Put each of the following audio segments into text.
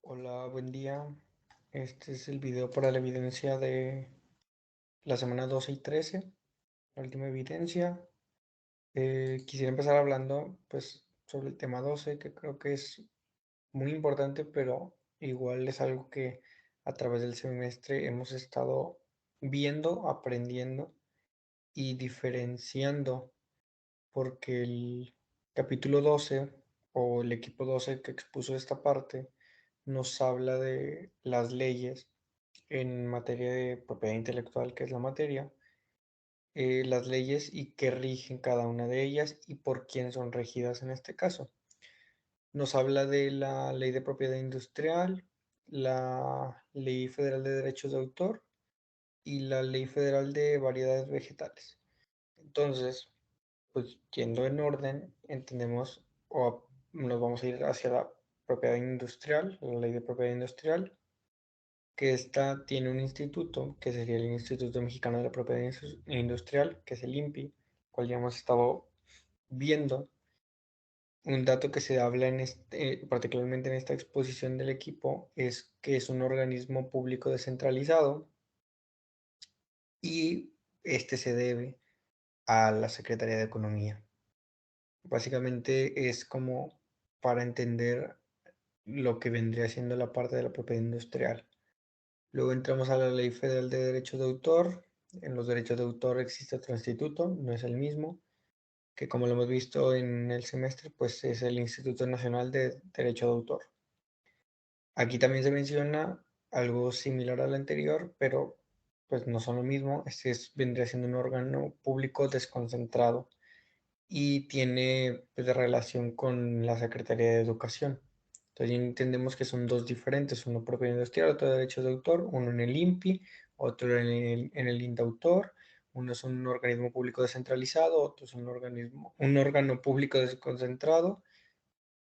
Hola, buen día. Este es el video para la evidencia de la semana 12 y 13, la última evidencia. Quisiera empezar hablando pues sobre el tema 12, que creo que es muy importante, pero igual es algo que a través del semestre hemos estado viendo, aprendiendo y diferenciando, porque el capítulo 12 o el equipo 12 que expuso esta parte nos habla de las leyes en materia de propiedad intelectual, que es la materia, las leyes y qué rigen cada una de ellas y por quién son regidas en este caso. Nos habla de la ley de propiedad industrial, la ley federal de derechos de autor y la ley federal de variedades vegetales. Entonces, pues yendo en orden, entendemos o nos vamos a ir hacia la propiedad industrial, la ley de propiedad industrial, que esta tiene un instituto, que sería el Instituto Mexicano de la Propiedad Industrial, que es el INPI, cual ya hemos estado viendo. Un dato que se habla particularmente en esta exposición del equipo, es que es un organismo público descentralizado y este se debe a la Secretaría de Economía. Básicamente es como para entender lo que vendría siendo la parte de la propiedad industrial. Luego entramos a la Ley Federal de Derechos de Autor. En los derechos de autor existe otro instituto, no es el mismo, que como lo hemos visto en el semestre, pues es el Instituto Nacional de Derecho de Autor. Aquí también se menciona algo similar al anterior, pero pues no son lo mismo. Vendría siendo un órgano público desconcentrado y tiene pues, relación con la Secretaría de Educación. Entonces ya entendemos que son dos diferentes, uno propiedad industrial, otro derechos de autor, uno en el INPI, otro en el INDAUTOR, uno es un organismo público descentralizado, otro es un órgano público desconcentrado,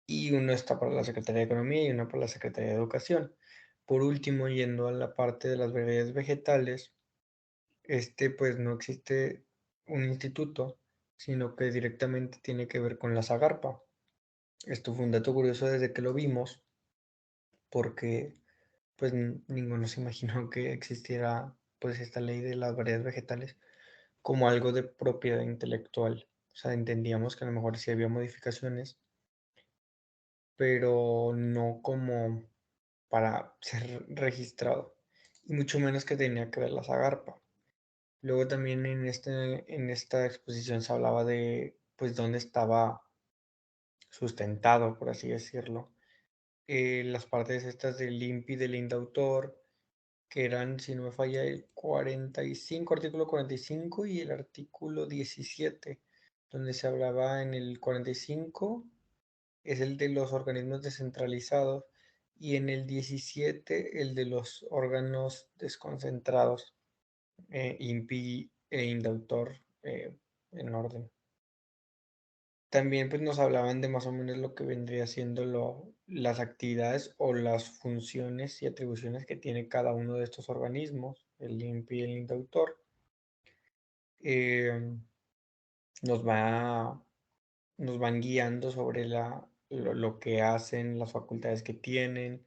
y uno está para la Secretaría de Economía y uno para la Secretaría de Educación. Por último, yendo a la parte de las variedades vegetales, pues no existe un instituto, sino que directamente tiene que ver con la Zagarpa. Esto fue un dato curioso desde que lo vimos, porque pues ninguno se imaginó que existiera pues esta ley de las variedades vegetales como algo de propiedad intelectual. O sea, entendíamos que a lo mejor sí había modificaciones, pero no como para ser registrado, y mucho menos que tenía que ver la Zagarpa. Luego también en esta exposición se hablaba de pues dónde estaba sustentado, por así decirlo, las partes estas del INPI, del INDAUTOR, que eran, si no me falla, el 45, artículo 45 y el artículo 17, donde se hablaba en el 45, es el de los organismos descentralizados, y en el 17 el de los órganos desconcentrados, INPI e INDAUTOR, en orden. También pues nos hablaban de más o menos lo que vendría siendo las actividades o las funciones y atribuciones que tiene cada uno de estos organismos, el INPI y el INDAUTOR. Eh, nos va, nos van guiando sobre lo que hacen, las facultades que tienen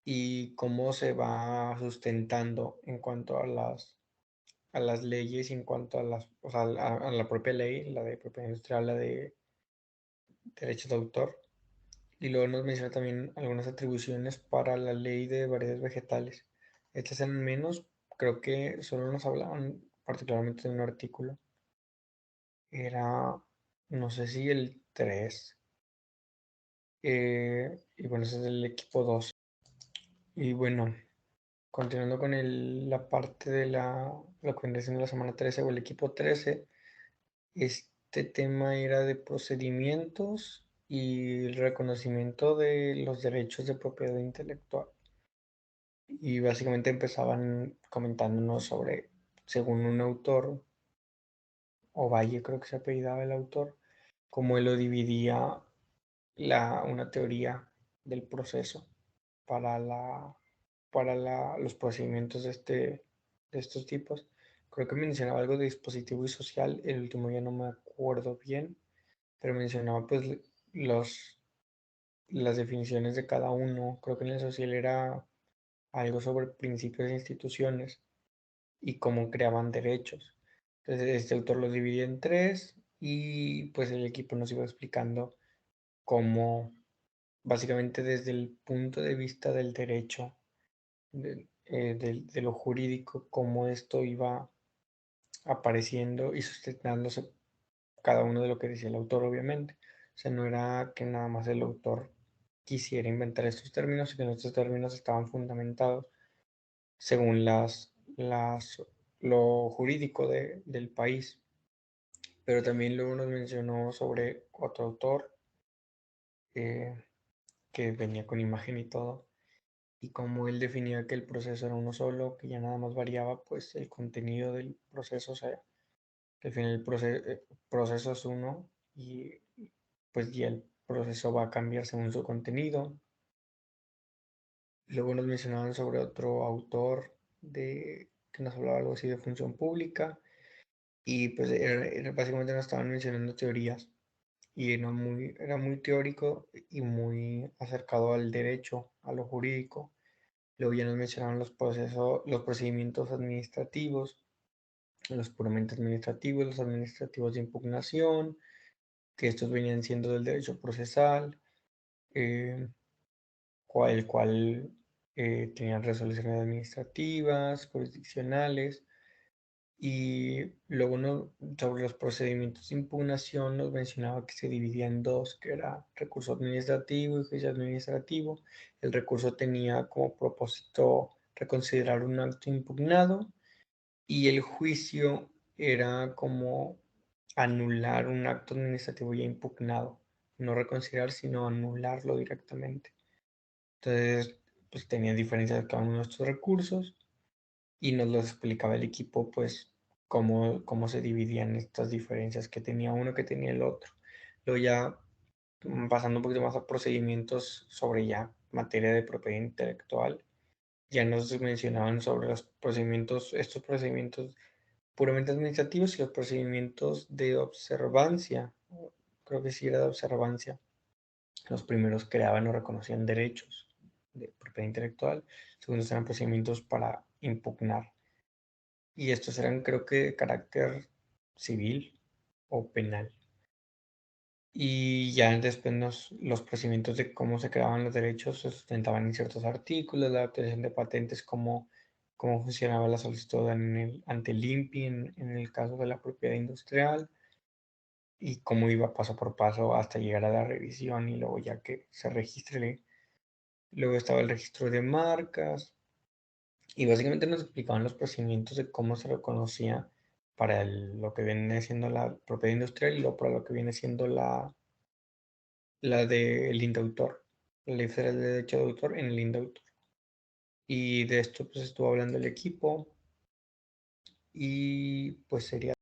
y cómo se va sustentando en cuanto a las leyes, y en cuanto o sea, a la propia ley, la de propiedad industrial, la de derechos de autor. Y luego nos menciona también algunas atribuciones para la ley de variedades vegetales. Estas eran menos, creo que solo nos hablaban particularmente de un artículo. Era, no sé si el 3. Y bueno, ese es el equipo 2. Y bueno, continuando con la parte de la que vendría siendo la semana 13 o el equipo 13, este tema era de procedimientos y el reconocimiento de los derechos de propiedad intelectual. Y básicamente empezaban comentándonos sobre, según un autor, Ovalle creo que se apellidaba el autor, cómo él lo dividía una teoría del proceso para los procedimientos de estos tipos. Creo que mencionaba algo de dispositivo y social, el último ya no me acuerdo bien, pero mencionaba pues los, las definiciones de cada uno. Creo que en el social era algo sobre principios e instituciones y cómo creaban derechos. Entonces, este autor lo dividía en tres y pues el equipo nos iba explicando cómo, básicamente desde el punto de vista del derecho, de lo jurídico, cómo esto iba apareciendo y sustentándose cada uno de lo que decía el autor, obviamente. O sea, no era que nada más el autor quisiera inventar estos términos, sino que estos términos estaban fundamentados según lo jurídico del país. Pero también luego nos mencionó sobre otro autor eh, que venía con imagen y todo, y cómo él definía que el proceso era uno solo, que ya nada más variaba pues el contenido del proceso, o sea, que al final proceso es uno y pues ya el proceso va a cambiar según su contenido. Luego nos mencionaban sobre otro autor que nos hablaba algo así de función pública y pues básicamente nos estaban mencionando teorías y era muy teórico y muy acercado al derecho, a lo jurídico. Luego ya nos mencionaban los procedimientos administrativos, los puramente administrativos, los administrativos de impugnación, que estos venían siendo del derecho procesal, eh, el cual tenían resoluciones administrativas, jurisdiccionales, y luego sobre los procedimientos de impugnación nos mencionaba que se dividía en dos, que era recurso administrativo y juicio administrativo. El recurso tenía como propósito reconsiderar un acto impugnado y el juicio era como anular un acto administrativo ya impugnado, no reconsiderar, sino anularlo directamente. Entonces, pues tenía diferencias de cada uno de estos recursos y nos los explicaba el equipo, pues, cómo se dividían estas diferencias que tenía uno, que tenía el otro. Luego ya pasando un poquito más a procedimientos sobre ya materia de propiedad intelectual, ya nos mencionaban sobre los procedimientos, estos procedimientos puramente administrativos y los procedimientos de observancia. Creo que sí era de observancia. Los primeros creaban o reconocían derechos de propiedad intelectual, segundos eran procedimientos para impugnar. Y estos eran, creo que, de carácter civil o penal. Y ya después los procedimientos de cómo se creaban los derechos se sustentaban en ciertos artículos, la obtención de patentes, cómo funcionaba la solicitud ante el INPI en el caso de la propiedad industrial y cómo iba paso por paso hasta llegar a la revisión y luego ya que se registre. Luego estaba el registro de marcas y básicamente nos explicaban los procedimientos de cómo se reconocía para lo que viene siendo la propiedad industrial y luego para lo que viene siendo la del indautor, la ley federal de derecho de autor en el indautor. Y de esto pues estuvo hablando el equipo y pues sería